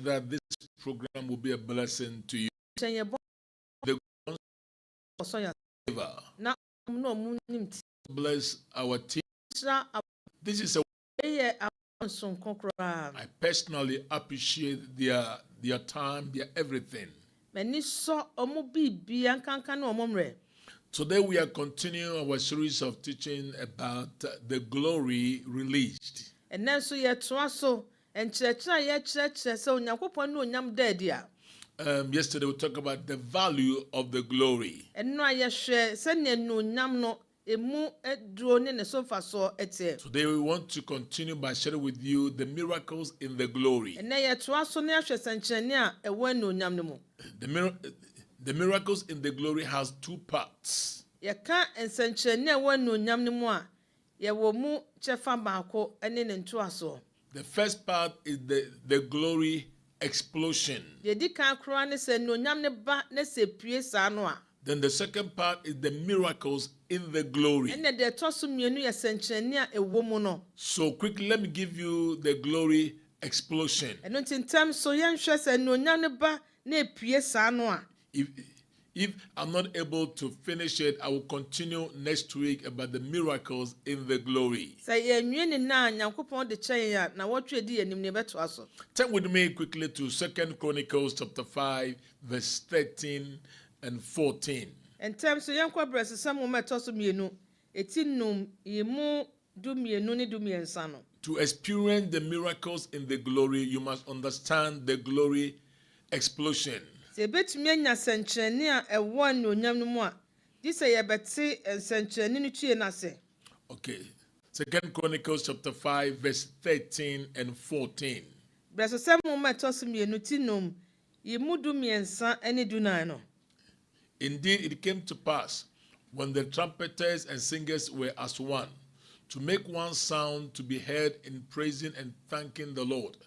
that this program will be a blessing to you. The bless our team. This is I personally appreciate their time, their everything. Today we are continuing our series of teaching about the glory released. Yesterday we talked about the value of the glory. Today we want to continue by sharing with you the miracles in the glory. The miracles in the glory has two parts. The first part is the glory explosion. Then the second part is the miracles in the glory. So quickly, let me give you the glory explosion. If I'm not able to finish it, I will continue next week about the miracles in the glory. Turn with me quickly to 2 Chronicles chapter 5, verse 13 and 14. To experience the miracles in the glory, you must understand the glory explosion. Okay, 2 Chronicles chapter 5, verse 13 and 14. Indeed, it came to pass, when the trumpeters and singers were as one, to make one sound to be heard in praising and thanking the Lord.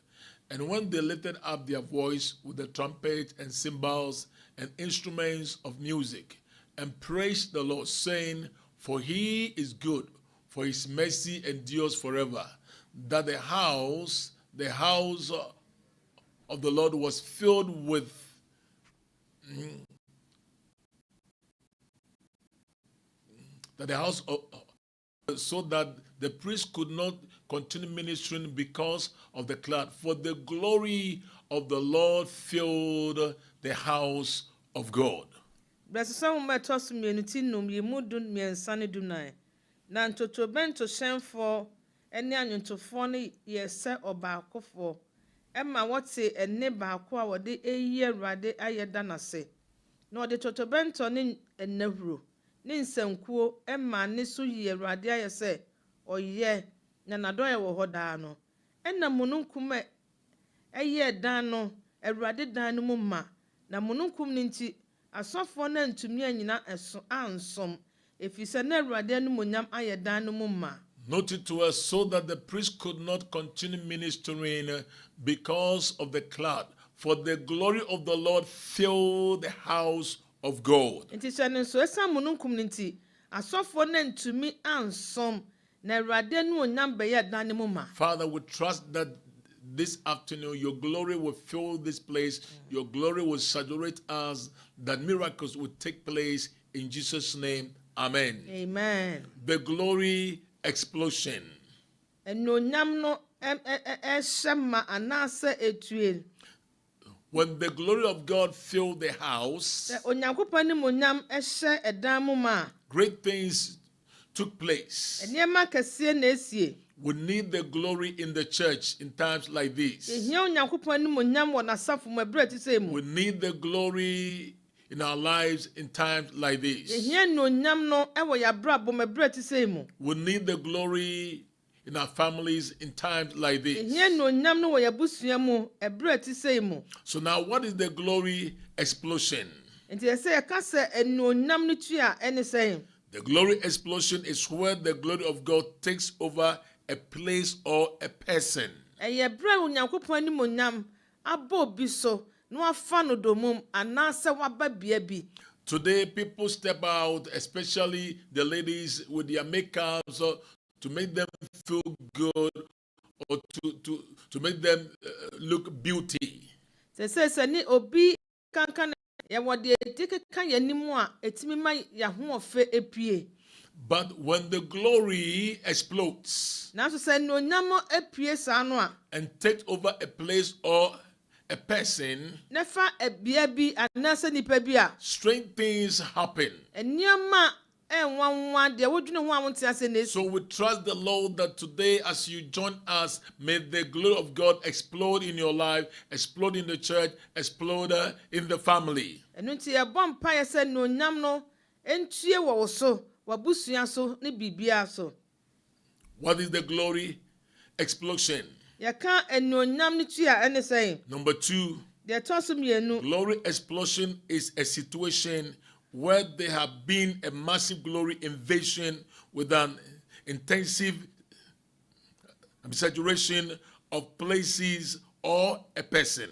And when they lifted up their voice with the trumpet and cymbals and instruments of music, and praised the Lord, saying, for he is good, for his mercy endures forever, that the house of the Lord was filled with so that the priest could not continue ministering because of the cloud, for the glory of the Lord filled the house of God. Noted to us, so that the priest could not continue ministering because of the cloud, for the glory of the Lord filled the house of God. Father, we trust that this afternoon your glory will fill this place, your glory will saturate us, that miracles will take place in Jesus' name. Amen. Amen. The glory explosion. When the glory of God filled the house, great things took place. We need the glory in the church in times like this. We need the glory in our lives in times like this. We need the glory in our families in times like this. So now, what is the glory explosion? The glory explosion is where the glory of God takes over a place or a person. Today, people step out, especially the ladies, with their makeup to make them feel good or to make them look beauty. Se ni obi kankan ya wode dikeka yanimu a etimi ma ya ho ofe epie. But when the glory explodes Nanso se no nyam epie sa no a and takes over a place or a person, nefa ebia bi anase nipa bi a strange things happen. eniama enwanwa de wodwene ho a wonte ase na So we trust the Lord that today as you join us, may the glory of God explode in your life, explode in the church, explode in the family. enu nti ye bom pa ye se no nyam no entue wo so wabusua so ne bibia so. What is the glory explosion? Yaka enonyam ne tua ene say. Number 2, De toso mienu. glory explosion is a situation where there have been a massive glory invasion with an intensive saturation of places or a person.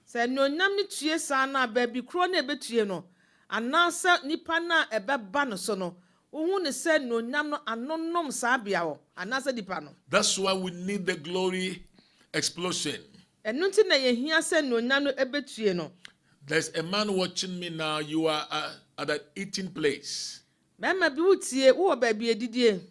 Se enonyam ne tue sa na ba bi kro na ebetue no anasa nipa na ebeba no so no wo ne se enonyam no anonom sa bia wo anasa dipa no. That's why we need the glory explosion. Enu nti na ye hia se enonyam no ebetue no. There's a man watching me now. You are at an eating place. Mema bi wutie wo ba bi edidie.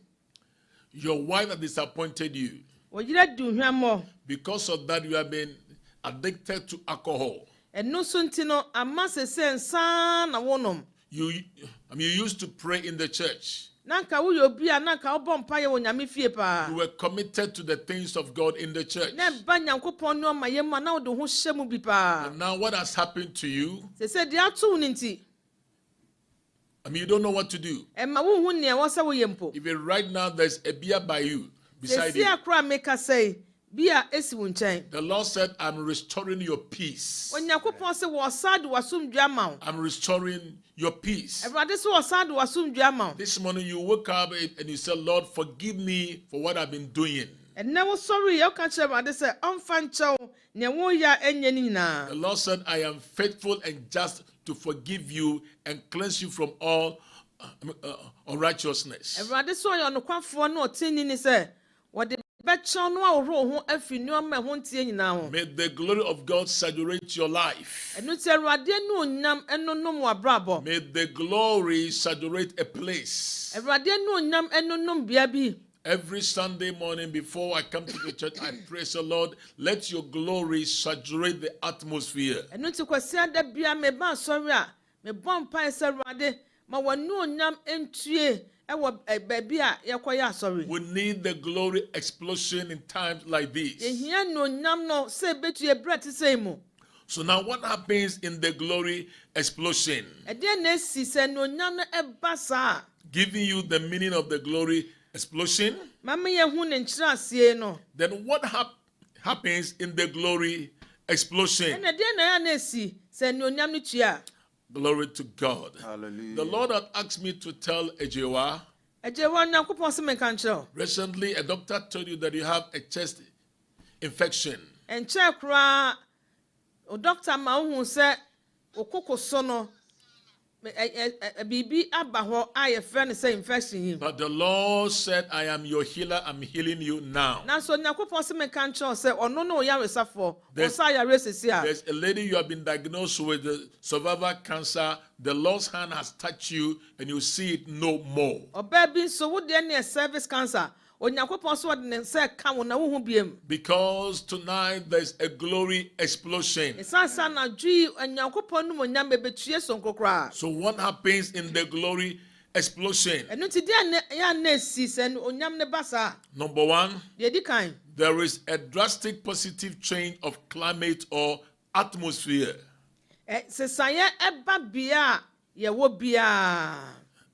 Your wife has disappointed you. Wo yire du hwamo. Because of that, you have been addicted to alcohol. Enu so nti no amase se nsa na wonom. You used to pray in the church. Nanka wo yobi a nanka wo bompa ye wo nyame fie pa. You were committed to the things of God in the church. Na ba nyankopon no ma ye ma na wo de ho hyemu bi pa. And now what has happened to you? Se de atu ni nti. You don't know what to do. E ma wo hu ne wo se wo yempo. Even right now there's a beer by you, beside you. Se akra meka say bia esi wo nchen. The Lord said, I'm restoring your peace. Onyankopon se wo sad wasomdwa ma wo. I'm restoring your peace. Everade se wo sad wasomdwa ma wo. This morning you woke up and you said, Lord, forgive me for what I've been doing. And now sorry you can share Everade se amfa nchew ne wo ya enye ni na. The Lord said, I am faithful and just to forgive you and cleanse you from all unrighteousness. Everade so yo no kwafo na otini ni se wo de becho no awro ho afi nuoma ho ntie nyina ho. May the glory of God saturate your life. Enu ti Everade nu nyam enonom wabrabo. May the glory saturate a place. Everade nu nyam enonom bia bi. Every Sunday morning before I come to the church, I praise the Lord. Let your glory saturate the atmosphere. Enu ti kwasi ada bia me ba sori a me bompa ese Everade ma wonu nyam entue ewo baby a yekoya asori. We need the glory explosion in times like this. Ehia no nyam no se betue bret say mu. So now what happens in the glory explosion? Ede na si se no nyam no eba sa. Giving you the meaning of the glory explosion. Mama ye hu ne nkyira asie no. Then what happens in the glory explosion? Na de na ya na si se no nyam no tua. Glory to God. Hallelujah. The Lord had asked me to tell Ejewa. Ejewa nyankopon se me kan kyerɛ. Recently, a doctor told you that you have a chest infection. Enche kra o doctor ma hu se okoko so no bibi aba ho aye friend say infection him. But the Lord said, I am your healer. I'm healing you now. Na so nyankopon se me kan kyerɛ se ono no ya resafo. O sa ya resesi a. There's a lady you have been diagnosed with the cervical cancer. The Lord's hand has touched you and you see it no more. Oba bi so wo de na cervix cancer. Onyankopon so de ne se ka wo na wo hu biem. Because tonight there's a glory explosion. Esansa na dwi onyankopon no monyam bebetue sonkokra. So what happens in the glory explosion? Enu ti de ya na si se onyam ne basa. Number 1, De di kan. there is a drastic positive change of climate or atmosphere. Se saye eba bia ye wo bia.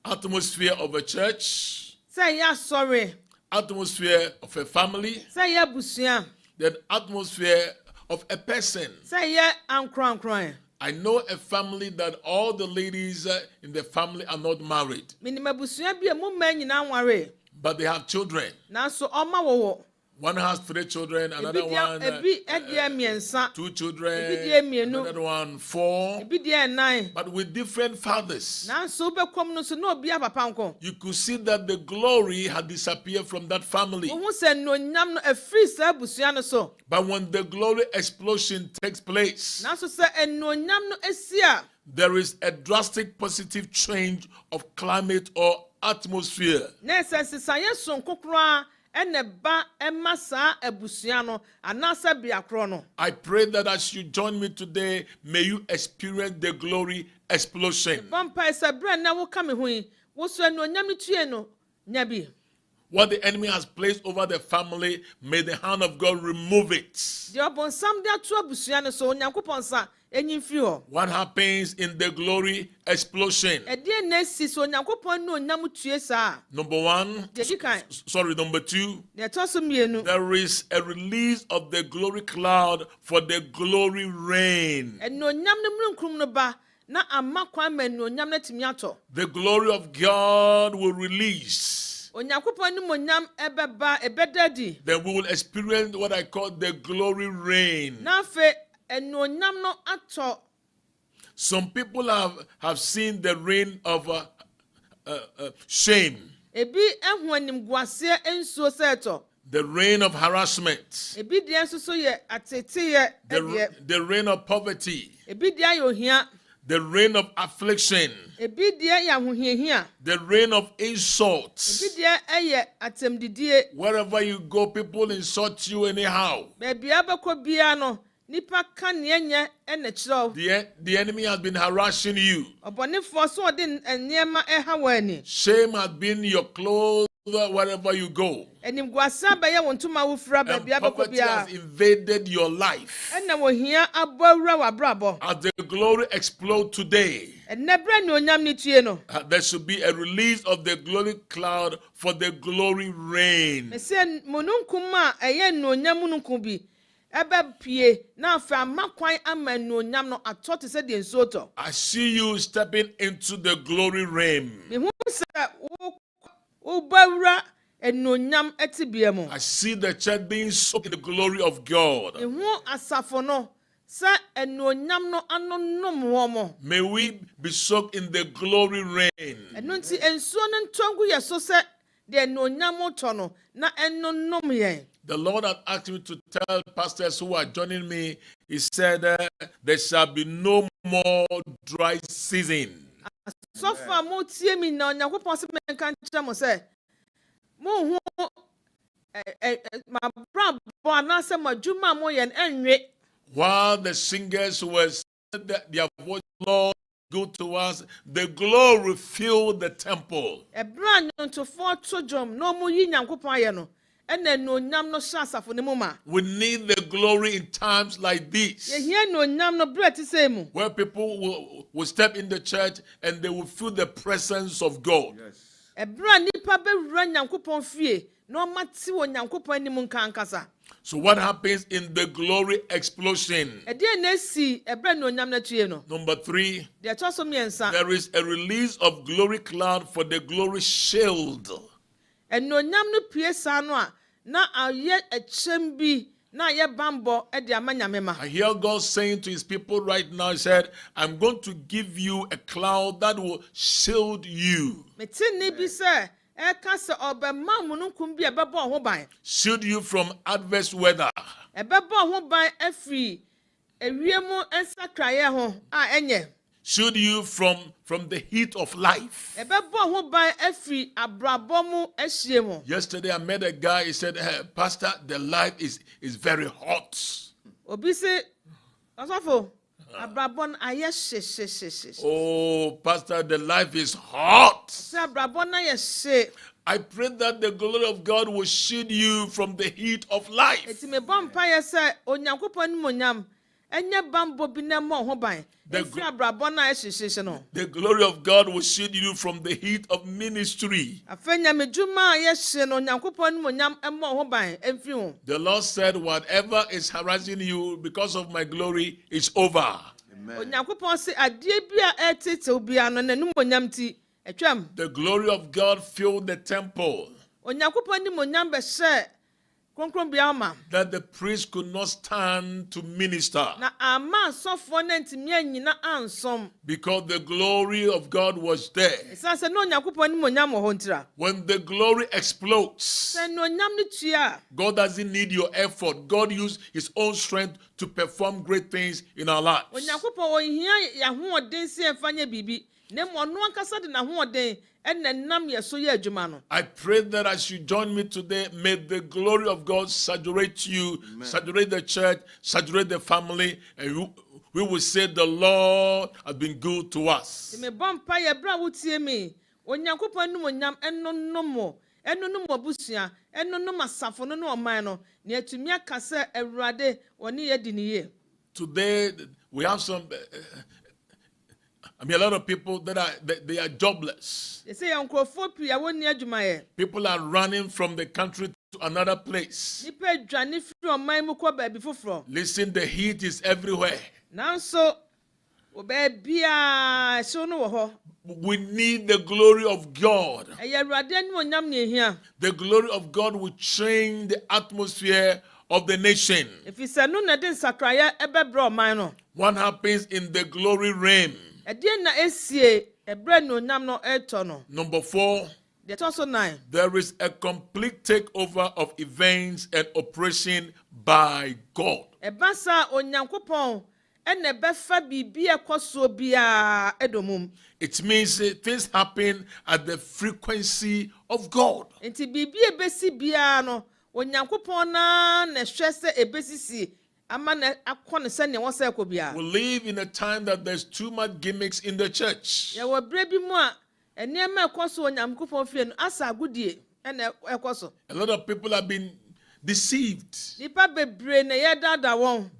Atmosphere of a church, Say ya sorry. atmosphere of a family, Say ya busua. the atmosphere of a person. Say ya ankran. I know a family that all the ladies in the family are not married, Minima busua bia mu ma nyina nware. but they have children. Na so oma wo. One has 3 children, another one 2 children, another one 4, but with different fathers. You could see that the glory had disappeared from that family. But when the glory explosion takes place, there is a drastic positive change of climate or atmosphere. I pray that as you join me today, may you experience the glory explosion. What the enemy has placed over the family, may the hand of God remove it. What happens in the glory explosion? Number 2, there is a release of the glory cloud for the glory rain. The glory of God will release. Then we will experience what I call the glory rain. Some people have seen the rain of shame, the rain of harassment, the rain of poverty, the rain of affliction, the rain of insults. Wherever you go, people insult you anyhow. The enemy has been harassing you. Shame has been your clothes wherever you go. And poverty has invaded your life. As the glory explodes today, there should be a release of the glory cloud for the glory rain. I see you stepping into the glory realm. I see the church being soaked in the glory of God. May we be soaked in the glory rain. The Lord had asked me to tell pastors who are joining me, He said, there shall be no more dry season. While the singers were saying their voice, Lord, go to us, the glory filled the temple. We need the glory in times like this, where people will step in the church and they will feel the presence of God. So what happens in the glory explosion? Number 3, there is a release of glory cloud for the glory shield. I hear God saying to His people right now, He said, I'm going to give you a cloud that will shield you. Shield you from adverse weather. Shield you from the heat of life. Yesterday I met a guy, he said, hey, Pastor, the life is very hot. Oh, Pastor, the life is hot. I pray that the glory of God will shield you from the heat of life. The glory of God will shield you from the heat of ministry. The Lord said, whatever is harassing you because of my glory is over. Amen. The glory of God filled the temple. that the priest could not stand to minister because the glory of God was there. When the glory explodes, God doesn't need your effort. God used his own strength to perform great things in our lives. I pray that as you join me today, may the glory of God saturate you, saturate the church, saturate the family, and we will say the Lord has been good to us. Today we have some a lot of people they are jobless. People are running from the country to another place. Listen, the heat is everywhere. We need the glory of God. The glory of God will change the atmosphere of the nation. What happens in the glory realm? Number 4, there is a complete takeover of events and operation by God. It means things happen at the frequency of God. We live in a time that there's too much gimmicks in the church. A lot of people have been deceived.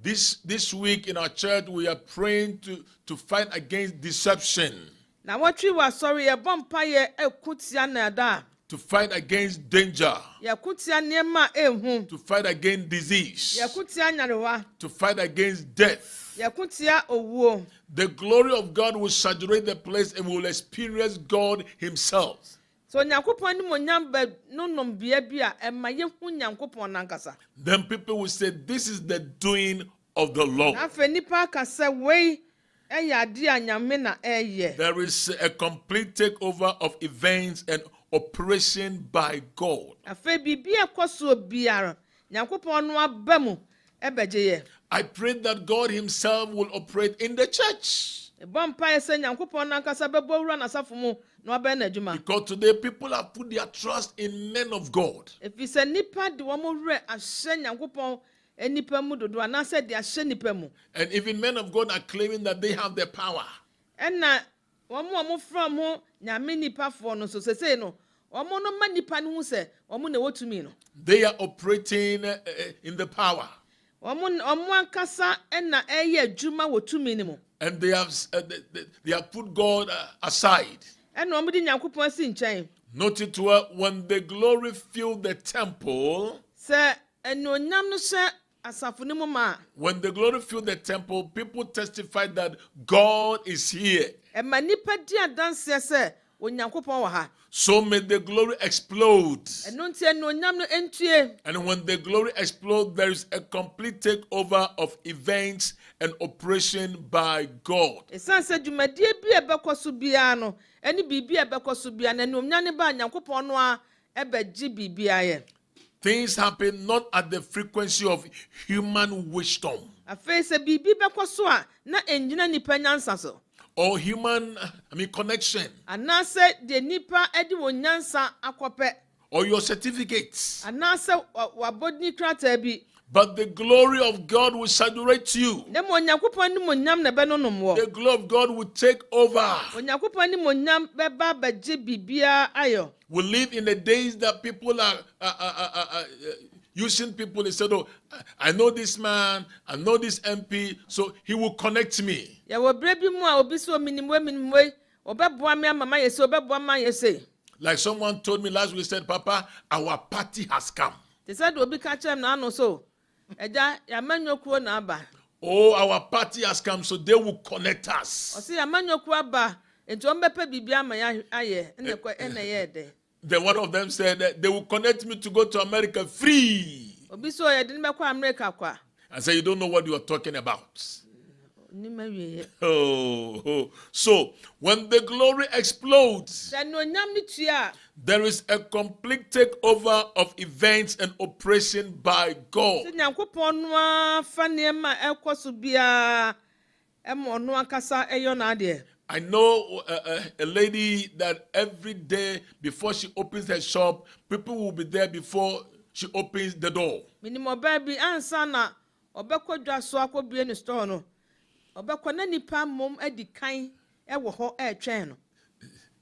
This week in our church, we are praying to fight against deception. To fight against danger. To fight against disease. To fight against death. The glory of God will saturate the place and we will experience God himself. Then people will say, this is the doing of the Lord. There is a complete takeover of events and operation by God. I pray that God himself will operate in the church. Because today people have put their trust in men of God. And even men of God are claiming that they have the power. They are operating in the power. And they have put God aside. Note it well, when the glory filled the temple, when the glory filled the temple, people testified that God is here. So may the glory explode. And when the glory explodes, there is a complete takeover of events and operation by God. Things happen not at the frequency of human wisdom or human connection or your certificates. But the glory of God will saturate you. The glory of God will take over. We live in the days that people are using people. They said, oh, I know this man, I know this MP, so he will connect me. Like someone told me last week, said, Papa, our party has come. They said, oh, our party has come, so they will connect us. The one of them said that they will connect me to go to America free. Obi so ye din be kwa America kwa. And say you don't know what you are talking about. So when the glory explodes, there is a complete takeover of events and operation by God. I know a lady that every day before she opens her shop, people will be there before she opens the door.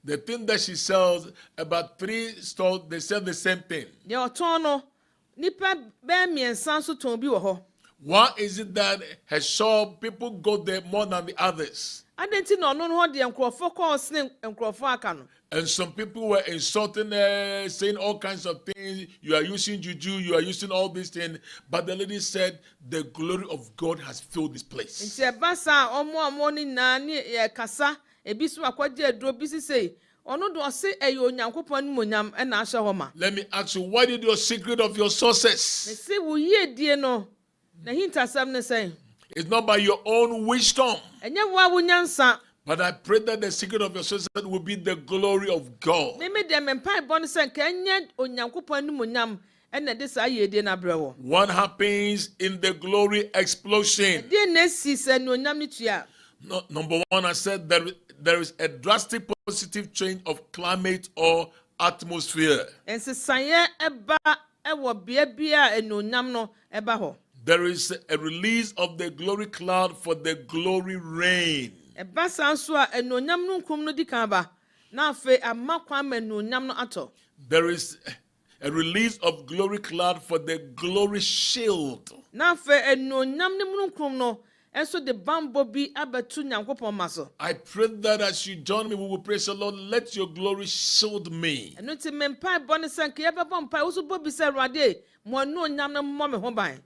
The thing that she sells, about 3 stores, they sell the same thing. Why is it that her shop, people go there more than the others? And some people were insulting her, saying all kinds of things. You are using juju, you are using all these things. But the lady said, the glory of God has filled this place. Let me ask you, what is your secret of your success? It's not by your own wisdom. But I pray that the secret of your success will be the glory of God. What happens in the glory explosion? Number one, I said there is a drastic positive change of climate or atmosphere. There is a release of the glory cloud for the glory rain. There is a release of glory cloud for the glory shield. I pray that as you join me, we will praise the Lord. Let your glory shield me.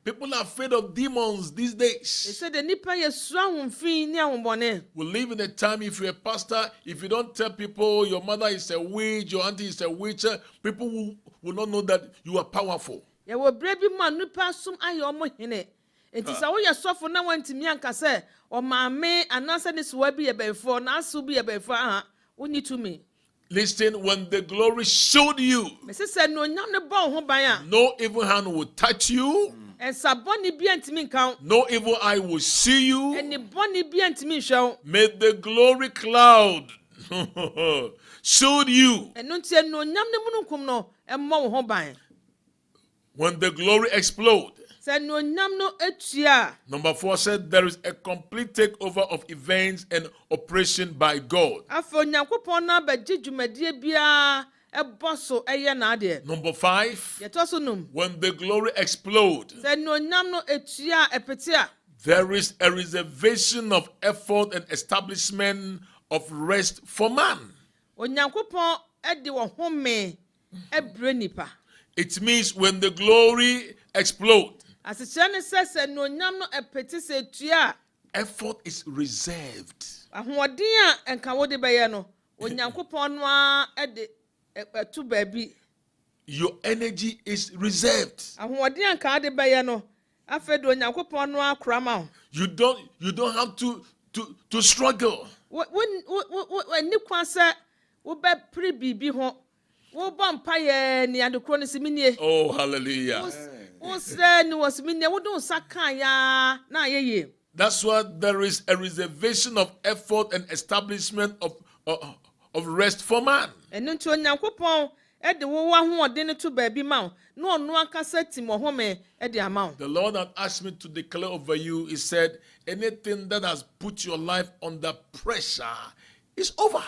People are afraid of demons these days. We live in a time, if you're a pastor, if you don't tell people your mother is a witch, your auntie is a witch, people will not know that you are powerful. Listen, when the glory showed you, no evil hand will touch you, no evil eye will see you. May the glory cloud show you. When the glory explodes. Number 4 said there is a complete takeover of events and operation by God. Number 5, when the glory explodes, there is a reservation of effort and establishment of rest for man. It means when the glory explodes, effort is reserved. Your energy is reserved. You don't have to struggle. Oh, hallelujah. That's why there is a reservation of effort and establishment of rest for man. The Lord had asked me to declare over you, He said, anything that has put your life under pressure is over.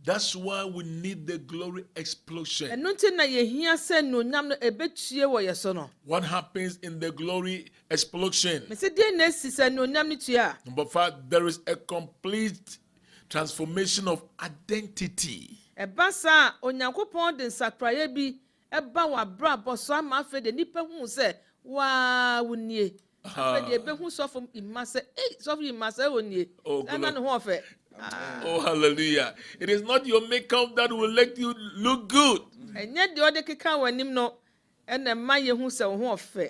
That's why we need the glory explosion. What happens in the glory explosion? Number 5, there is a complete transformation of identity. Oh, hallelujah. It is not your makeup that will let you look good.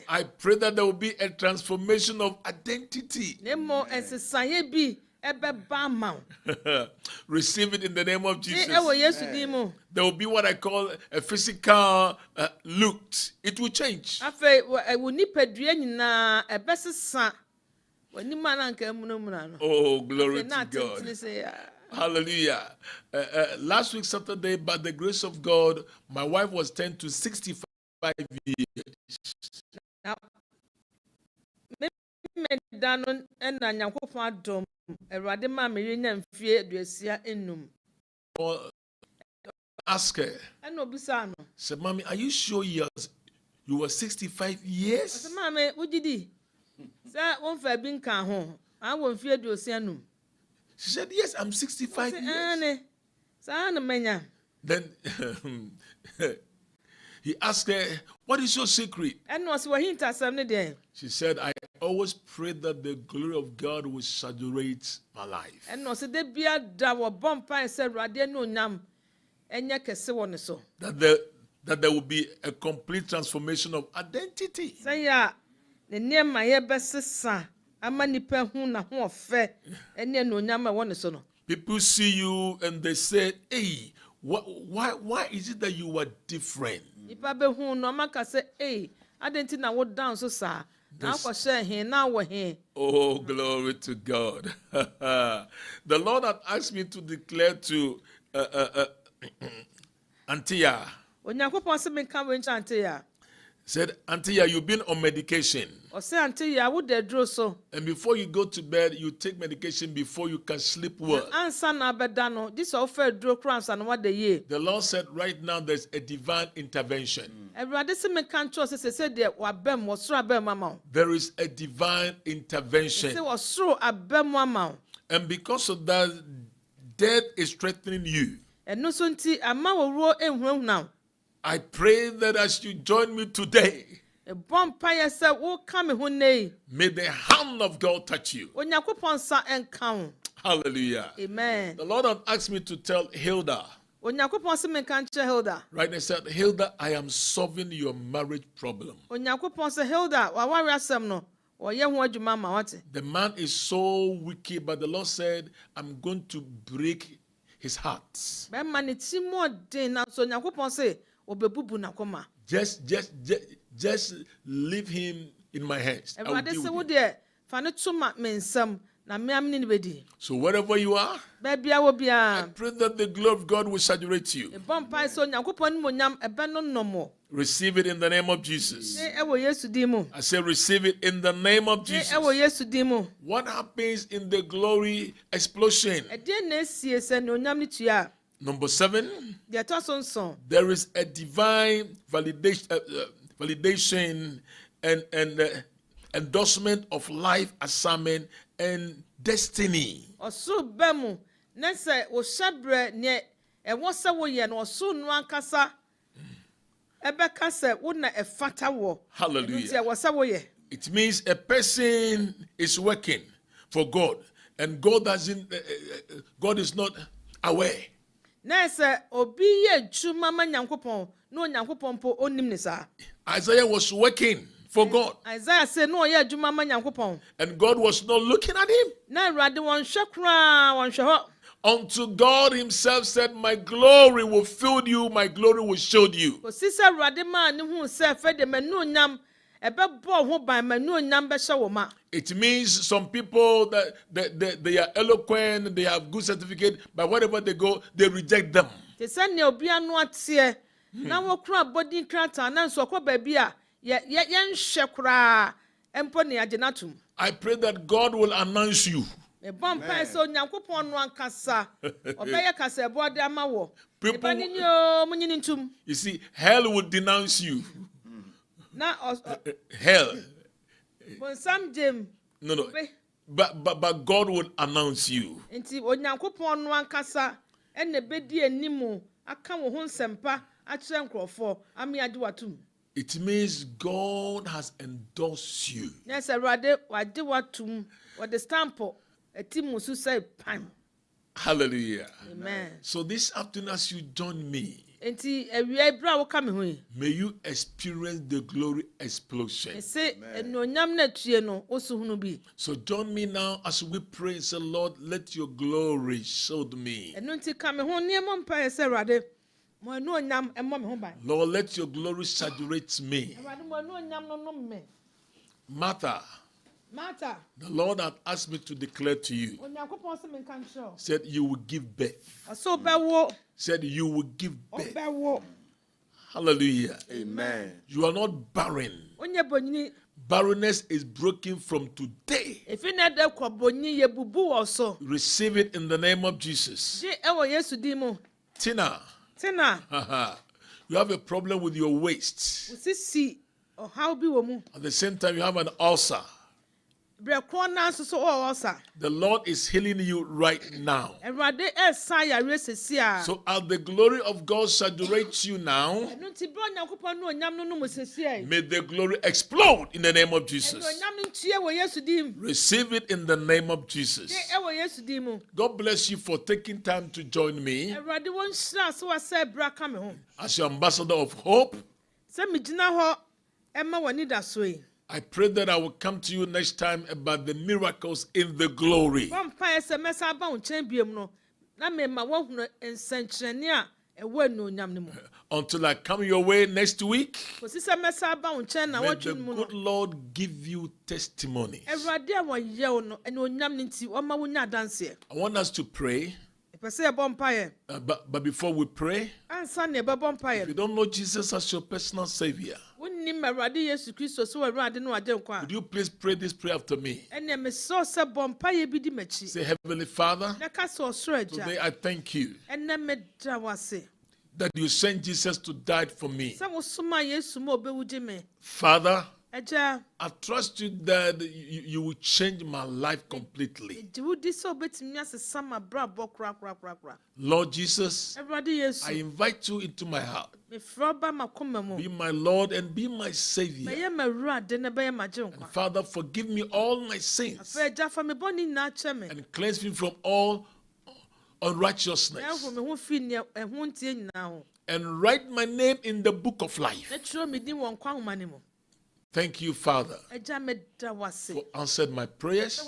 I pray that there will be a transformation of identity. Receive it in the name of Jesus. There will be what I call a physical look. It will change. Oh, glory to God. Hallelujah. Last week, Saturday, by the grace of God, my wife was 10 to 65 years. Ask her. Say, Mommy, are you sure you were 65 years? She said, yes, I'm 65 years. Then he asked her, what is your secret? She said, I always pray that the glory of God will saturate my life. That there will be a complete transformation of identity. People see you and they say, hey, why is it that you are different? Oh, glory to God. The Lord had asked me to declare to Antia. Said, Antia, you've been on medication. And before you go to bed, you take medication before you can sleep well. The Lord said, right now there's a divine intervention. There is a divine intervention. And because of that, death is threatening you. I pray that as you join me today, may the hand of God touch you. Hallelujah. Amen. The Lord had asked me to tell Hilda. Right now, he said, Hilda, I am solving your marriage problem. The man is so wicked, but the Lord said, I'm going to break his heart. Just leave him in my hands. I will deal with him. So wherever you are, I pray that the glory of God will saturate you. Receive it in the name of Jesus. I say receive it in the name of Jesus. What happens in the glory explosion? Number 7, there is a divine validation and endorsement of life assignment and destiny. Hallelujah. It means a person is working for God and God is not aware. Isaiah was working for God. And God was not looking at him. Unto God himself said, my glory will fill you, my glory will show you. It means some people that they are eloquent, they have good certificate, but wherever they go, they reject them. I pray that God will announce you. People, you see, hell will denounce you. Hell. No. But God will announce you. It means God has endorsed you. Hallelujah. Amen. So this afternoon, as you join me, Enti ewia ebra wo ka me ho yi. may you experience the glory explosion. Me se enonyam na tue no osu hunu bi. So join me now as we pray and say, Lord, let your glory show me. Eno nti ka me ho ne mo mpa ye se Awurade. Mo enonyam emmo me ho ban. Lord, let your glory saturate me. Awurade mo enonyam no no me. Martha, the Lord had asked me to declare to you, said you will give birth. Said you will give birth. Hallelujah. Amen. You are not barren. Barrenness is broken from today. Receive it in the name of Jesus. Tina, you have a problem with your waist. At the same time, you have an ulcer. The Lord is healing you right now. So as the glory of God saturates you now, may the glory explode in the name of Jesus. Receive it in the name of Jesus. God bless you for taking time to join me as your ambassador of hope. I pray that I will come to you next time about the miracles in the glory. Until I come your way next week, may the good Lord give you testimonies. I want us to pray. But before we pray, if you don't know Jesus as your personal Savior, would you please pray this prayer after me? Say, Heavenly Father, today I thank you that you sent Jesus to die for me. Father, I trust you that you will change my life completely. Lord Jesus, I invite you into my heart. Be my Lord and be my Savior. And Father, forgive me all my sins and cleanse me from all unrighteousness. And write my name in the book of life. Thank you, Father, for answered my prayers.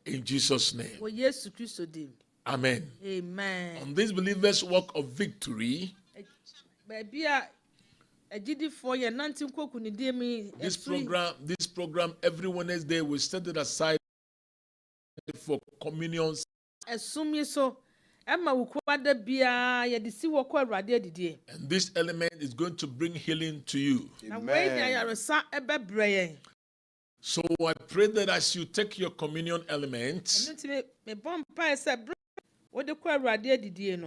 In Jesus' name. Amen. Amen. On this believer's walk of victory, this program every Wednesday we set it aside for communions. And this element is going to bring healing to you. Amen. So I pray that as you take your communion elements,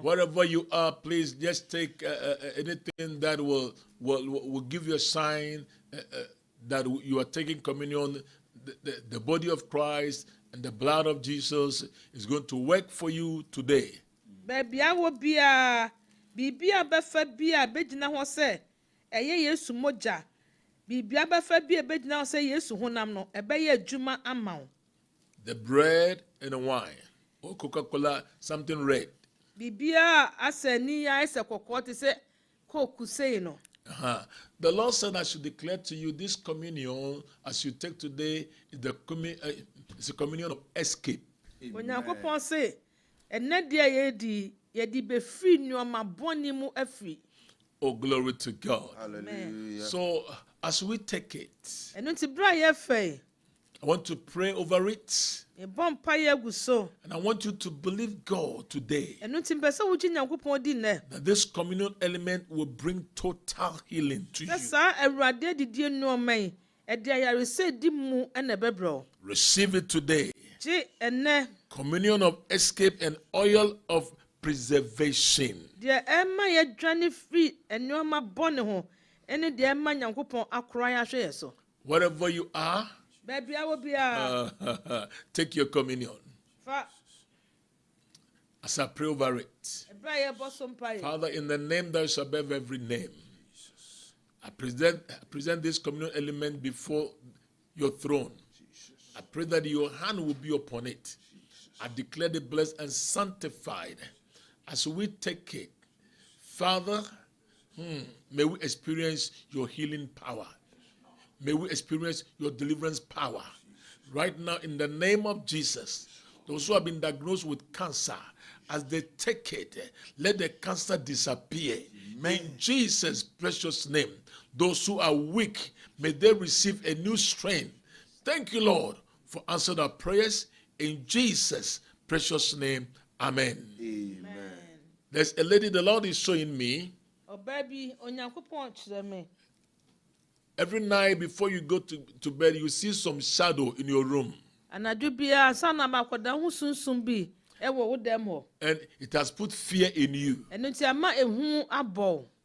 wherever you are, please just take anything that will give you a sign that you are taking communion. The body of Christ and the blood of Jesus is going to work for you today. Baby, I will be a Bibia Buffer be a bedina hose, a yes to moja. Bibia Buffer be a bedina say yes to honamno, a bay juma amount. The bread and the wine, or Coca-Cola, something red. Bibia, I say, ni I say, what say, Cocu say no. The Lord said, I should declare to you this communion as you take today is it's a communion of escape. When you say, and not dear yedi be free no ma boni mu afri. Oh, glory to God. Hallelujah. So as we take it, And unti bra ye fe. I want to pray over it. And I want you to believe God today that this communion element will bring total healing to you. Receive it today. Communion of escape and oil of preservation. Wherever you are, baby, I will be take your communion. As I pray over it, Father, in the name that is above every name, I present this communion element before your throne. I pray that your hand will be upon it. I declare it blessed and sanctified as we take it. Father, may we experience your healing power. May we experience your deliverance power. Right now, in the name of Jesus, those who have been diagnosed with cancer, as they take it, let the cancer disappear. In Jesus' precious name. Those who are weak, may they receive a new strength. Thank you, Lord, for answering our prayers. In Jesus' precious name, amen. Amen. There's a lady the Lord is showing me. Every night before you go to bed, you see some shadow in your room. And it has put fear in you.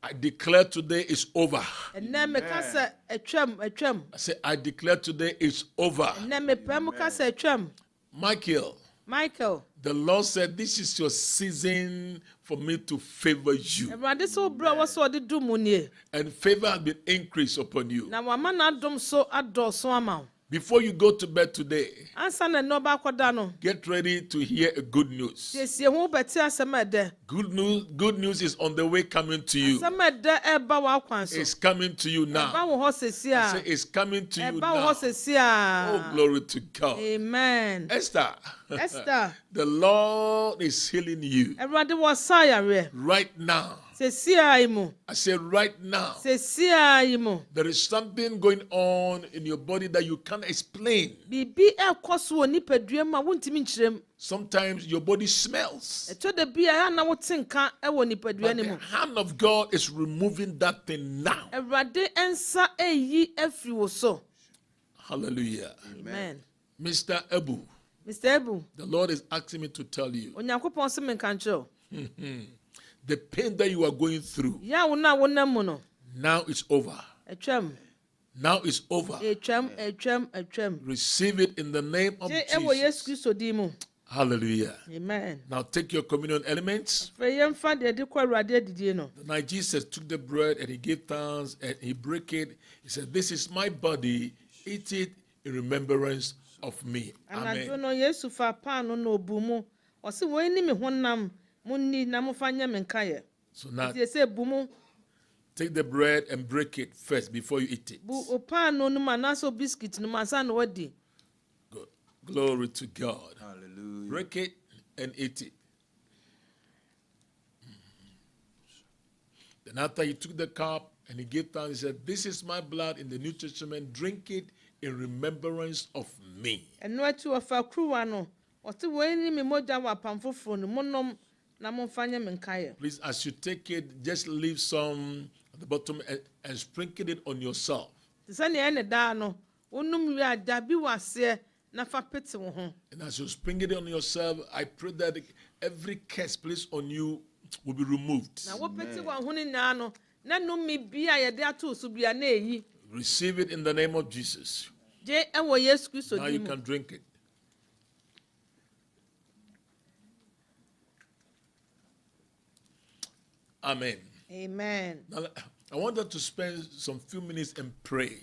I declare today is over. I say, I declare today is over. Michael, the Lord said, this is your season for me to favor you. And favor has been increased upon you. Before you go to bed today, get ready to hear a good news. Good news is on the way coming to you. It's coming to you now. I say it's coming to you now. Oh, glory to God. Amen. Esther, the Lord is healing you right now. I say right now, there is something going on in your body that you can't explain. Sometimes your body smells. But the hand of God is removing that thing now. Hallelujah. Amen. Mr. Ebu, the Lord is asking me to tell you. The pain that you are going through, now it's over. Now it's over. Receive it in the name of Jesus. Hallelujah. Amen. Now take your communion elements. The night Jesus took the bread and he gave thanks and he broke it. He said, this is my body. Eat it in remembrance of me. Amen. So now, take the bread and break it first before you eat it. Good. Glory to God. Hallelujah. Break it and eat it. Then after he took the cup and he gave thanks, he said, this is my blood in the New Testament. Drink it in remembrance of me. Please, as you take it, just leave some at the bottom and sprinkle it on yourself. And as you sprinkle it on yourself, I pray that every curse placed on you will be removed. Receive it in the name of Jesus. Now you can drink it. Amen. Amen. Now, I want us to spend some few minutes and pray.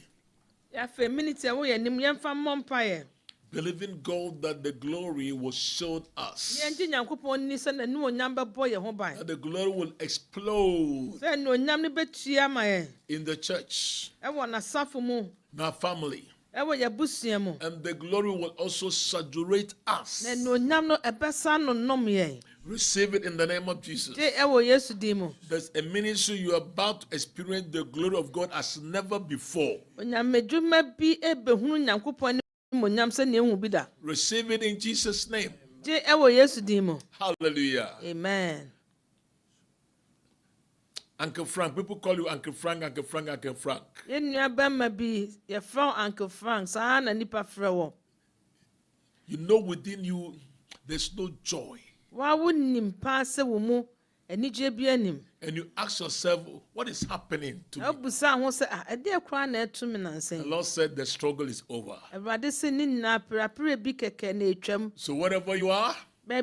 Believing God that the glory will show us. That the glory will explode in the church, in our family. And the glory will also saturate us. Receive it in the name of Jesus. There's a ministry you are about to experience the glory of God as never before. Receive it in Jesus' name. Hallelujah. Amen. Uncle Frank, people call you Uncle Frank, Uncle Frank, Uncle Frank. You know within you there's no joy. And you ask yourself, what is happening to me? The Lord said the struggle is over. So wherever you are, you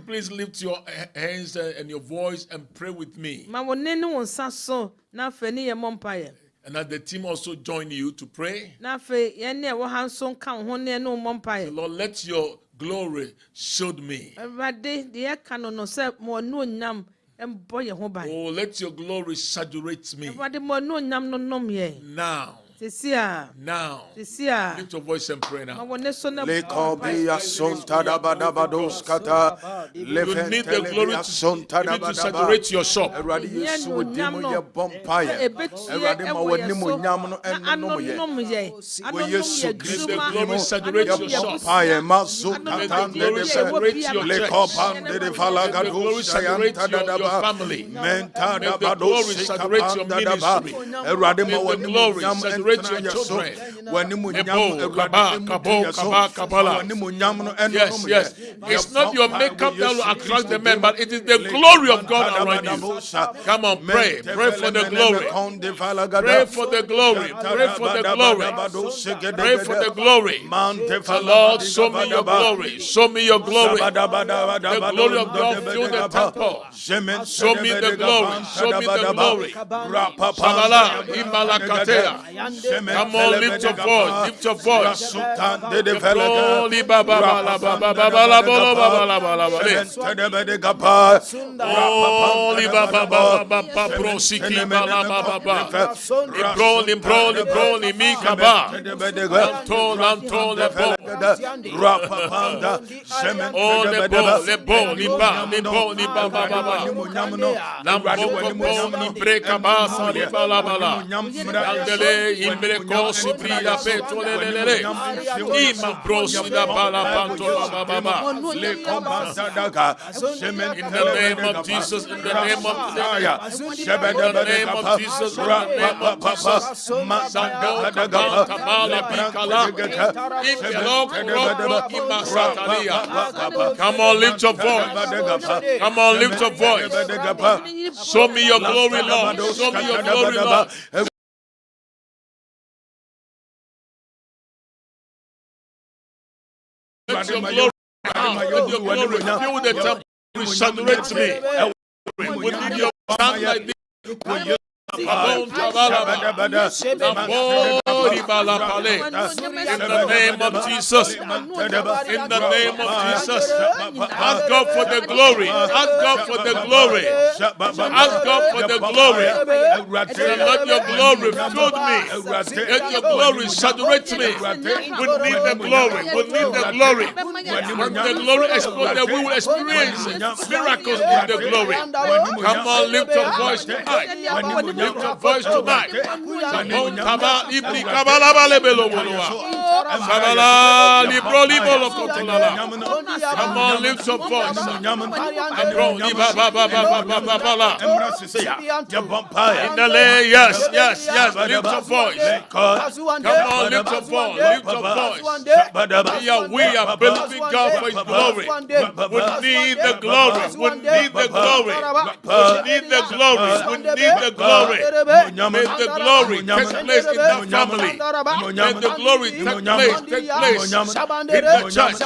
please lift your hands and your voice and pray with me. And as the team also join you to pray, the Lord, let your glory showed me. Oh, let your glory saturate me. Now. Now, lift your voice and pray now. You need the glory to saturate your shop. The glory saturate your shop. The glory saturate your church. The glory saturate your family. The glory saturate your ministry. The glory saturate your children. Yes. It's not your makeup that will attract the men, but it is the glory of God around you. Come on, pray. Pray for the glory. Pray for the glory. Pray for the glory. Pray for the glory. The Lord, show me your glory. Show me your glory. The glory of God fill the temple. Show me the glory. Show me the glory. Shalala, Imalakatea. Come on, lift your voice. Lift your voice. Holy Baba Baba Baba Baba Holy Baba Baba Baba Prosiki Baba Baba Broli Mikaba Lanto Lebo Oh Lebo Liba Baba Lambo Breka Basa Liba Labala Andele Imbreko Sipria Petolele Ima Brosi da Bala Panto Baba in the name of Jesus, in the name of Jesus, in the name of Jesus, in the name of Jesus, Masando Kabala Bikala, come on, lift your voice. Come on, lift your voice. Show me your glory, Lord. Show me your glory, Lord. Let your glory fill the temple. Saturate me. We need your sound like this. In the name of Jesus. In the name of Jesus. Ask God for the glory. Ask God for the glory. Ask God for the glory. Let your glory fill me. Let your glory saturate me. We need the glory. We need the glory. When the glory explodes, we will experience miracles in the glory. Come on, lift your voice tonight. Lift your voice tonight. Come on, lift your voice. Yes. Lift your voice. Come on, lift your voice. Lift your voice. We are believing God for His glory. We need the glory. We need the glory. We need the glory. We need the glory. May the glory take place in the family. May the glory take place in the church.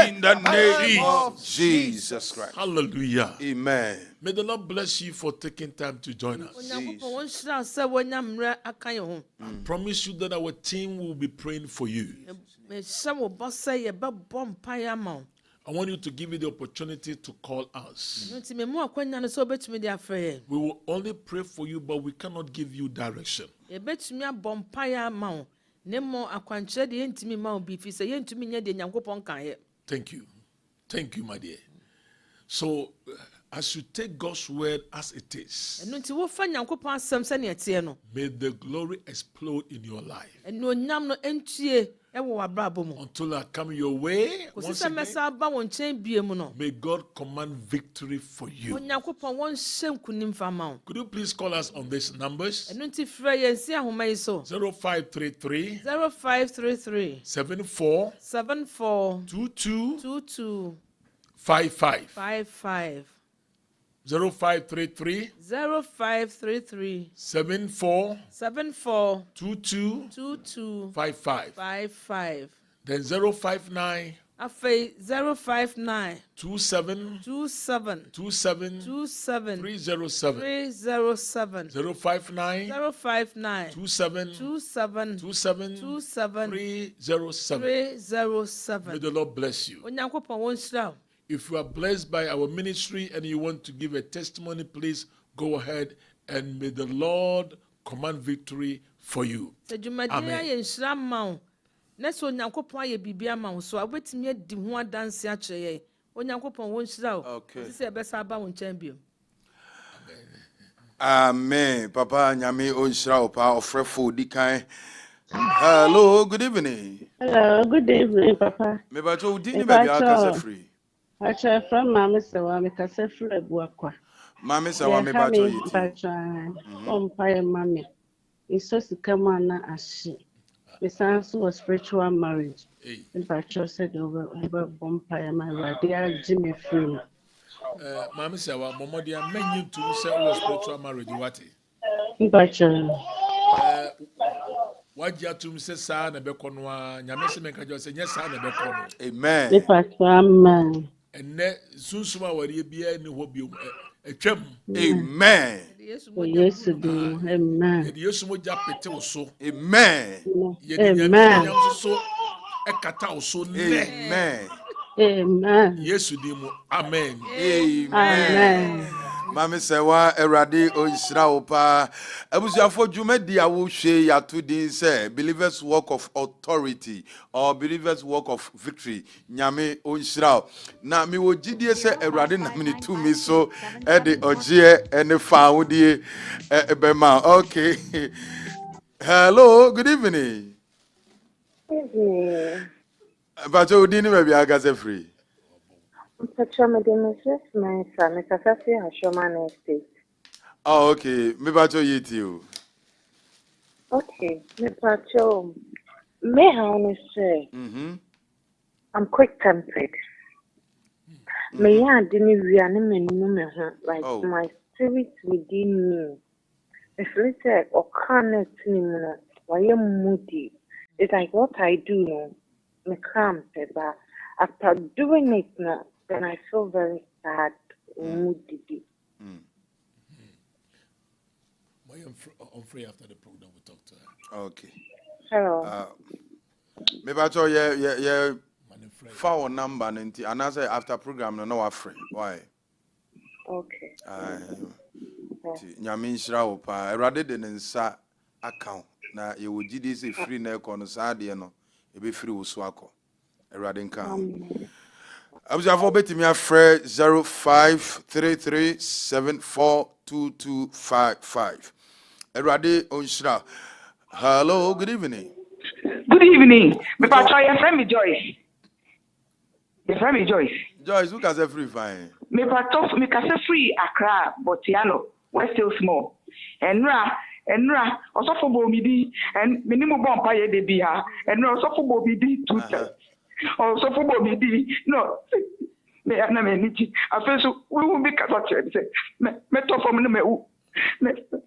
In the name of Jesus Christ. Hallelujah. Amen. May the Lord bless you for taking time to join us. I promise you that our team will be praying for you. I want you to give you the opportunity to call us. We will only pray for you, but we cannot give you direction. Thank you. Thank you, my dear. So, As you take God's word as it is, ɛno nti wofa nyankopɔn asɛm sɛnea ɛteɛ no may the glory explode in your life. ɛnuonyam no ɛntue ɛwɔ w'abrabɔ mu Until I come your way, kɔsi once sɛ again, mɛsa aba wɔ nkyɛn bie mu no may God command victory for you. onyankopɔn wɔnhyɛ nkonim fa ma wo Could you please call us on these numbers? ɛno nti frɛ yɛn si ahoma yi so 0533 0533 74 74 22 22 55. 55 0533 0533 74 74 22 22 55. 55 Then 059 afei 059 27 27 27 27 307. 307 059 059 27 27 27 27 307. 307 May the Lord bless you. onyankopɔn wɔnhyira wo. If you are blessed by our ministry and you want to give a testimony, please go ahead and may the Lord command victory for you. sɛ dwumadie Amen. ayɛ nhyira ma wo na sɛ onyankopɔn ayɛ biribi ama wo so a wobɛtumi adi ho adanse akyerɛ yɛn onyankopɔn wɔnhyira wo Okay. nti sɛ ɛbɛsa aba wo nkyɛn bio Amen. Papa Nyame onhyira wo pa ofrefo dikan. Hello, good evening. Hello, good evening, Papa. Me ba cho udi ni ba bia kasa free. Acha from Mama Sewa, me kase free buakwa. Mama Sewa me ba cho yiti. Pacha, Sompa Mami. Iso sikama na ashi. Me sanso spiritual marriage. Hey. Me pacha said over Bompa my dia Jimmy free. Mama said, well, Mama, dear, many to say spiritual marriage. What? Me pacha. What you to say, son, a beconwa, Yamese Menkajo say, yes, son, a becono. Me Amen. pacha, amen. And soon suma will be a new hobby. A chum. Amen. Yes, do, amen. And you so japete so. Amen. Amen. So a catao so. Amen. Amen. Yes, you do. Amen. Amen. Amen. Mama Sewa erade onhyira wo pa. Abusuafo dwumadi a wo hwe ya to din say believers work of authority or believers work of victory. Nyame onhyira wo. Na me wo gidie say erade na me to me so e de ogie ene fa wodie ebema. Okay. Hello, good evening. But you didn't maybe I got free. Oh, okay. Me bacho yiti you. Okay, me pacho. Me how say. I'm quick tempered. Me ya didn't reanimate me like my spirit within me. If let's say or can't me why am moody. It's like what I do no. Me calm, but after doing it now, then I feel very sad, moody. I'm free after the program. We talk to her. Okay. Hello. Me bacho yeah. Phone number nti and I say after program no afre. Why? Okay. Nyame nhyira wo pa. Erade de nsa account na ye wo gidi say free na e no sa de no e be free wo so akọ. Erade nka. Abusuafo betimi afre 0533742255. Erade onhyira. Hello, good evening. Good evening. Me patro your friend me Joyce. Your friend me Joyce. Joyce, who can say free fine? Me patro me can say free Accra, but yano, we're still small. Enra, also for Bomidi, and minimum bomb pay de bia, and also for Bomidi 2 times. Also for Bomidi, no. Me na me niti. I feel so we will be cut say. Me to for me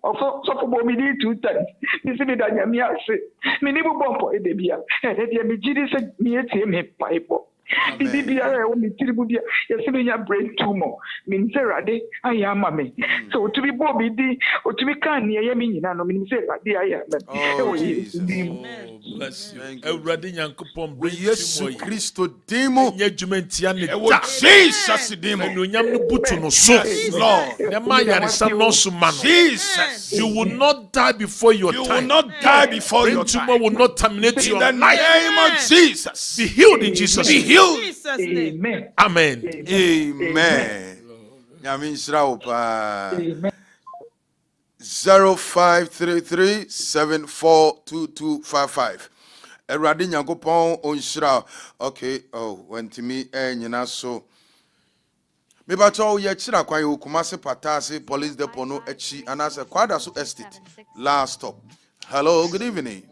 also for Bomidi 2 times. Me see me da nyame ase. Minimum bomb pay de bia. E de me gidi say me etie me paipo. Bibia o mi tiribu bia yesi me nya brain tumor me nserade aya ma me so to be bobi di o to be kan ne ye me nyina no me say ade aya me Oh Jesus. Bless you. Everybody Yankopon bring Yesu you. Kristo dimo. Nye jumentia ne E wo Jesus dimo. no nyam no butu no so. Lord. Ne ma yare sa no so man. Jesus. You will not die before your You time. will not die before Brain your tumor time. will not terminate In your the life. name of Jesus. Be healed in Jesus' Be name. healed. Jesus name Amen. Amen. Amen. Nyame nhyira wo pa. 0533742255. Erade Nyankopɔn onhyira. Okay, went me nyina so. Me bacho ye chira kwan yo Kumasi Patasi Police Depot no echi anase kwada so estate. Last stop. Hello, good evening.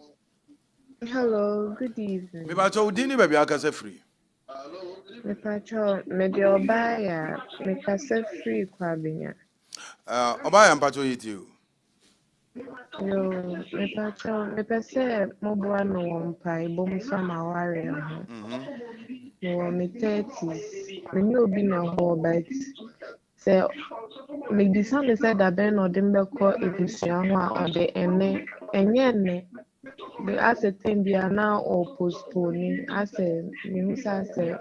Hello, good evening. Me bacho dini baby akase free. Me pacho me de obaya me kase free kwa binya. Obaya mpacho yiti. Yo, me pacho me pese mo bua no wompa ibom sama ware ho. No me 30s. Me ni obi na ho but say me disande say da ben no de mbekọ ebusua ho a ode enye ne the asset be now or postpone as a news as a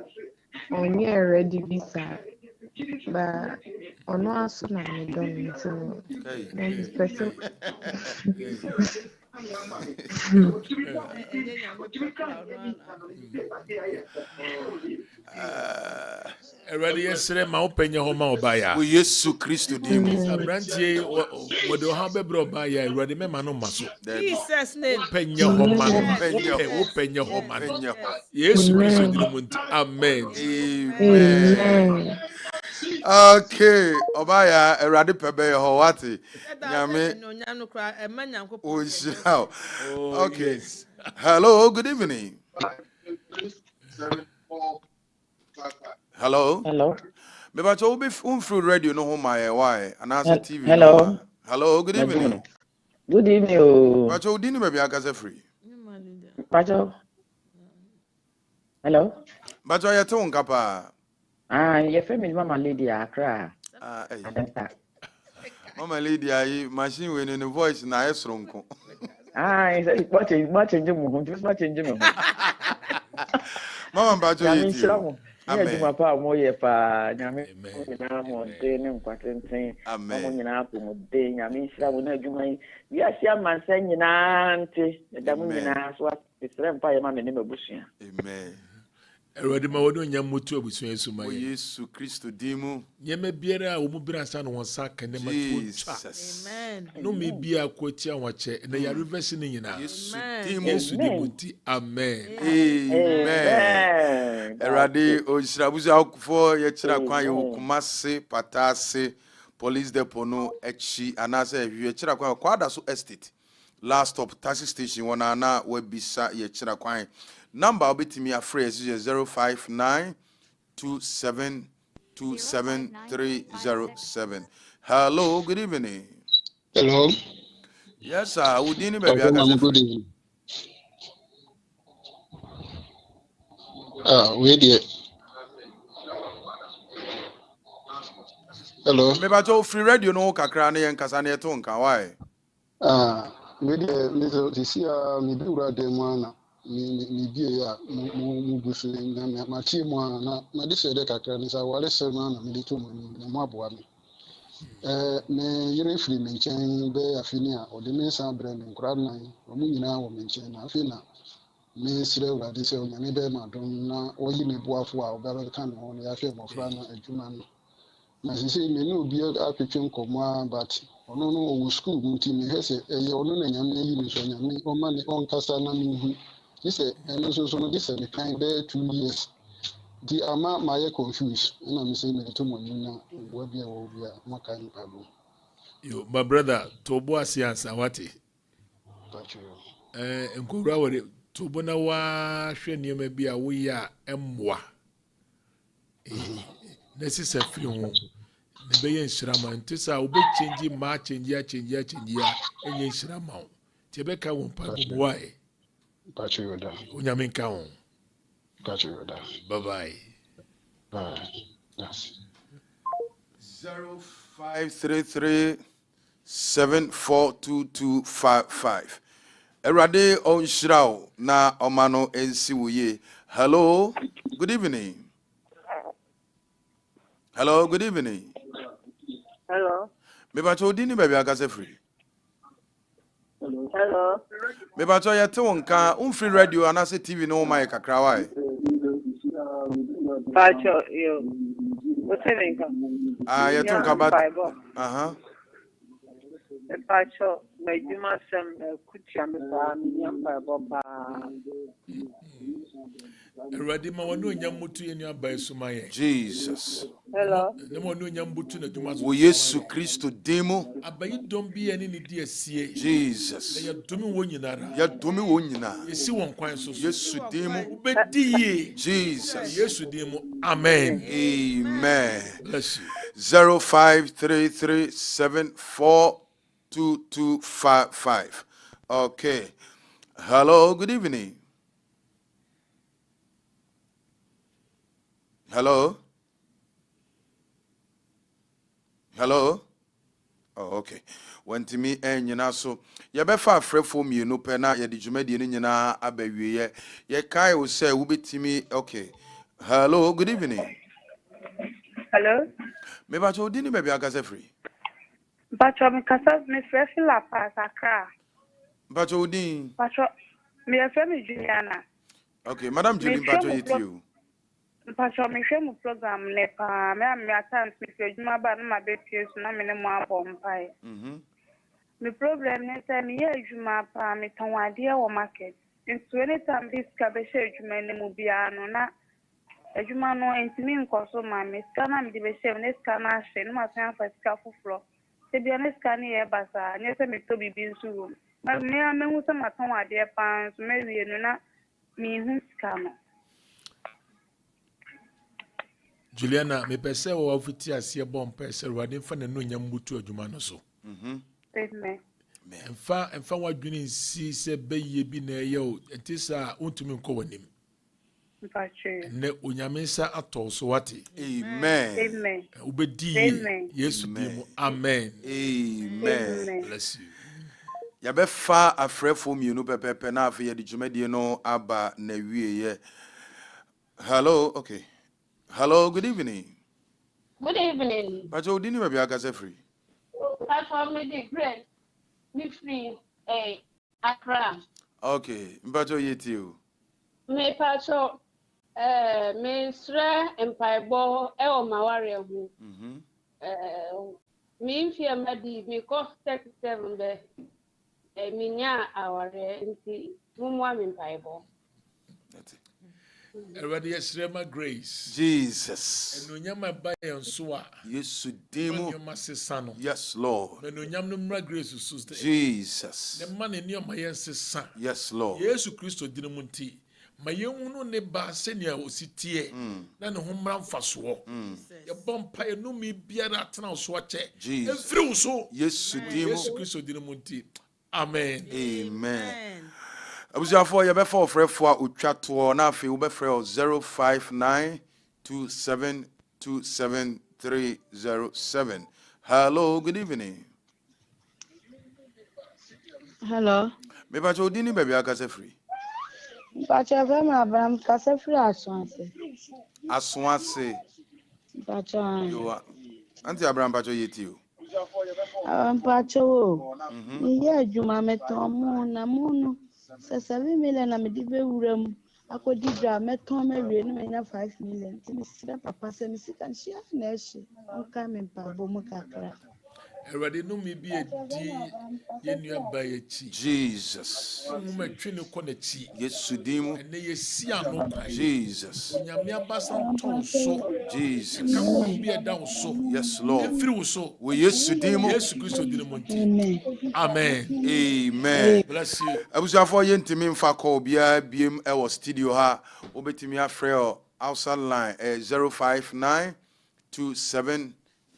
on year ready visa but on no as soon as I don't so next person Eradi yesere ma openye ho ma obaya. We Yesu Kristo dimu. Abrantie wode o ha bebro obaya eradi me ma no maso. Jesus name. Openye ho ma no. Openye ho ma no. Yesu Kristo dimu nti. Amen. Amen. Okay, obaya eradi pebe ho wati. Nyame okay. Hello, good evening. Hello. Hello. Me ba cho be through radio no home my why and as TV. Hello. No, hello, good evening. Good evening. Ba cho dini baby akase free. Pacho. Hello. Ba cho yete won kapa. Your family Mama Lady Accra. Mama Lady ayi machine we no voice na esronko. It's much in Jim. Just much in Jim. Mama ba cho yete. Amen. Papa moye pa nyame nyina mo de ne nkwatenten. Amen. Nyina ko mo de nyame nhyira wo na adwuma yi. Wi asia mansa nyina nte. Da mo nyina so asere mpa ye ma me ne mabusua. Amen. Eradi ma wodo nya mutu abusua Yesu ma ye. Yesu Kristo dimu. Nyeme biara a wo mu bira sa no wonsa kane ma tu. Amen. No me bia kwatia wache na ya reverse ni nyina. Yesu dimu. Yesu dimu nti. Amen. Amen. Eradi onshirabuzi akufo ye kira kwan ye Kumasi Patasi Police Depot no echi anase ye kira kwan kwada so estate. Last stop taxi station wana na webisa ye kira kwan. Number obitimi afre is 0592727307. Hello, good evening. Hello. Yes, sir. Udini baby. Okay, good evening. Wait there. Hello. Me bato free radio no kakra na yen kasa na eto nka why? Wait there. This year me do ra dem ana. Me bie ya mu busu na ma chi mu ana na this year kakra ni sa wale se na me to mu na mu aboa me. Me yere free me nchen be afini a o de me sa bre me nkra na o mu nyina wo me nchen na afina me sire ura de se o nyame be ma don na o yi me boafo a o ba ka no ya hwe mo fra na adwuma no na sisi me no obi apetwe nkomo but ono no o school nti me hese eye ono na nyame yi me so nyame o ma ne on kasa na me hu dise eno so no dise me kan be 2 years di ama my confused na me say me to mo nyina wo bia maka ni pabo Yo my brother tobo asiansa wati pacho nkowura wore tobo na wa hwe niema bia wo ya emwa nesi se firi ho ne be ye nshirama ntisa wo be change ma change ya enye nshirama ho ti be ka won pa bo wai pacho yoda onyame nka ho pacho yoda bye bye. Yes. 0533742255. Erade onshirao na omano ensi wuye. Hello, good evening. Hello, good evening. Hello. Me bacho dini baby akase free. Hello. Me bacho yete wonka free radio anase TV no my kakra why. Pacho, yo. What's it? Yɛto nka ba aha Pacho, my Juma Sam, Kucham, Papa. Eradi ma wanu nyam mutu ye nua ba esuma ye. Jesus. Hello. Ne mo nu nyam mutu na dwuma so. Wo Yesu Kristo demo. Abayi dom bi ene ne di asie. Jesus. Ya domi wo nyinara. Ya domi wo nyina. Yesi won kwan so. Yesu demo. Ubedi ye. Jesus. Yesu demo. Amen. Amen. Bless you. 0533742255. Okay. Hello, good evening. Hello? Hello? Oh, okay. When to me and you so you be far free for me, no pena, ya did you made in abawie. Ye kai will say, will be to me. Okay. Hello, good evening. Hello. Maybe I told you, maybe I got free. Pacho, me casa, me fresh la paz, Accra. But Odin. Pacho, me a friend Juliana. Okay, Madam Julian, Pacho, you. Pacho, me share my program, Nepa, me attend me for Juma, but my baby is not more bombay. The problem is that me, Juma, me ton idea or market. Into any time this cabbage, Juma, Mubiano, not. Ejuma no entimi nkoso ma me scanner me be share ne scanner hye no ma san fa sika foforo se bia ne scanner ye basa nye se me to bibi nsu ro ma me hu se ma ton ade pan so me wie no na me hu scanner. Juliana, me pese wo afuti ase bom pese Awurade fa na no nyam butu adwuma no so. Amen. Emfa wadwene nsi se beye bi na ye o entisa untumi nko wanim. Ne unyamensa atolso wati. Amen. Amen. Ubedi Yesu dimo. Amen. Amen. Bless you. Yabe fa afrefo mienu pepepe na afi ye di dwumadi no aba na wiye. Hello, okay. Hello, good evening. Good evening. Pacho dini maybe akase free. Pacho me di great. Me free Accra. Okay, Pacho yeti you. Me Pacho me sre empaibo o maware hu. Me mfia madi me ko 37 be me nya aware nti mumwa me empaibo. That's it. Everybody Srema Grace. Jesus. And unyama ba yenso a. Yesu demo. Yes, Lord. And unyam no mra grace suste. Jesus. The man in your mayense. Yes, Lord. Yesu Kristo dinamunti. Ma yehunu ne ba senia ositie na ne homra mfaso ye bompa ye no mi biara atena so ache efiri so Yesu dimo Yesu Kristo dinamunti. Amen. Amen. Abusiafo ye be for frefo a otwato na afi wo be frɛ 0592727307. Hello, good evening. Hello. Me ba jo dini baby akase free. Pacho from Abraham kase free aswanse. Aswanse. Pacho. Yo Auntie Abraham Pacho yeti o. Pacho. Iya juma meton mu na mu no. Se 7 million na me di be wuram. Akodi dra meton me wie no nya 5 million. Ti me sira papa se me sika nhia na ehye. Nka me pa bo mu kakra. Erade no mi bi edi ye nua ba ye chi. Jesus. Mo twene ko na chi. Yesu dimo. Ene ye si ano kwa. Jesus. Nyame abasan ton so. Jesus. Ka ko bi e down so. Yes, Lord. Efiri so. We Yesu dimo. Yesu Kristo dinamunti. Amen. Amen. Amen. Bless you. Abusiafo yentimi mfa call bia biem e wo studio ha. Obetimi afrɛ outside line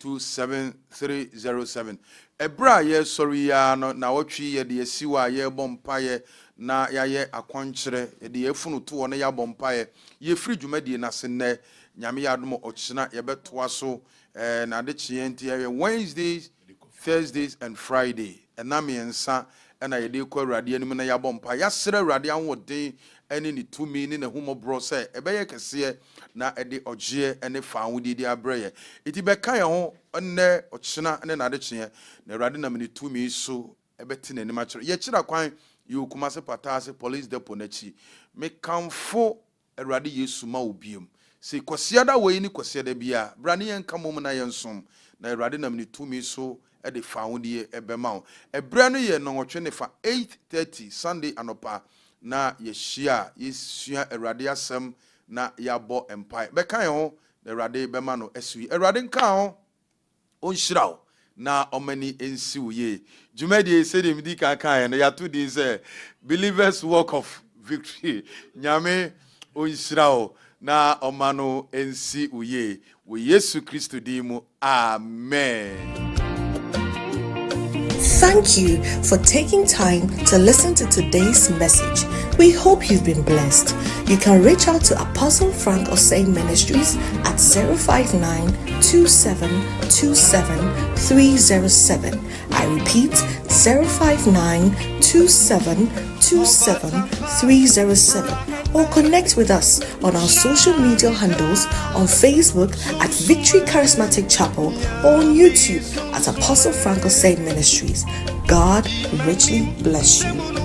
0592727307. Ebra ye sorry ya no na wotwi ye de asiwa ye bompaye na yaye akwankyere ye de efunu to wo na ya bompaye ye free dwumadie na senne nyame ya dum ochina ye betoa so na de chienti ye Wednesdays, Thursdays and Friday. Na me ensa na ye de kwa awurade anim na ya bompa ya sere awurade anwoden ene ni tumi ni na humobro se ebeye kese na ede ogye ene fa wudi di abreye iti beka ye ho ne ochina ne na de kye na awurade na me tumi so ebeti na anim akere ye kira kwan ye okumase patase police depot na chi me kamfo awurade Yesu ma obiem se kwasiada we ni kwasiada bia brane yen kamom na yensom na Awurade nam ni tumi so e de fa wodie ebema wo ebra no ye no wotwe ne fa 8:30 Sunday anopa na yeshia yesua Awurade asem na yabo empire bekan ho na Awurade bema no asui Awurade nka ho onhyiraw na omani ensi uye jumadi said him di kan na ya to din say believers walk of victory nyame onhyiraw na omano ensi uye we Yesu Kristo di mu amen. Thank you for taking time to listen to today's message. We hope you've been blessed. You can reach out to Apostle Frank Osei Ministries at 059-2727-307. I repeat, 059-2727-307. Or connect with us on our social media handles on Facebook at Victory Charismatic Chapel or on YouTube at Apostle Frank Osei Ministries. God richly bless you.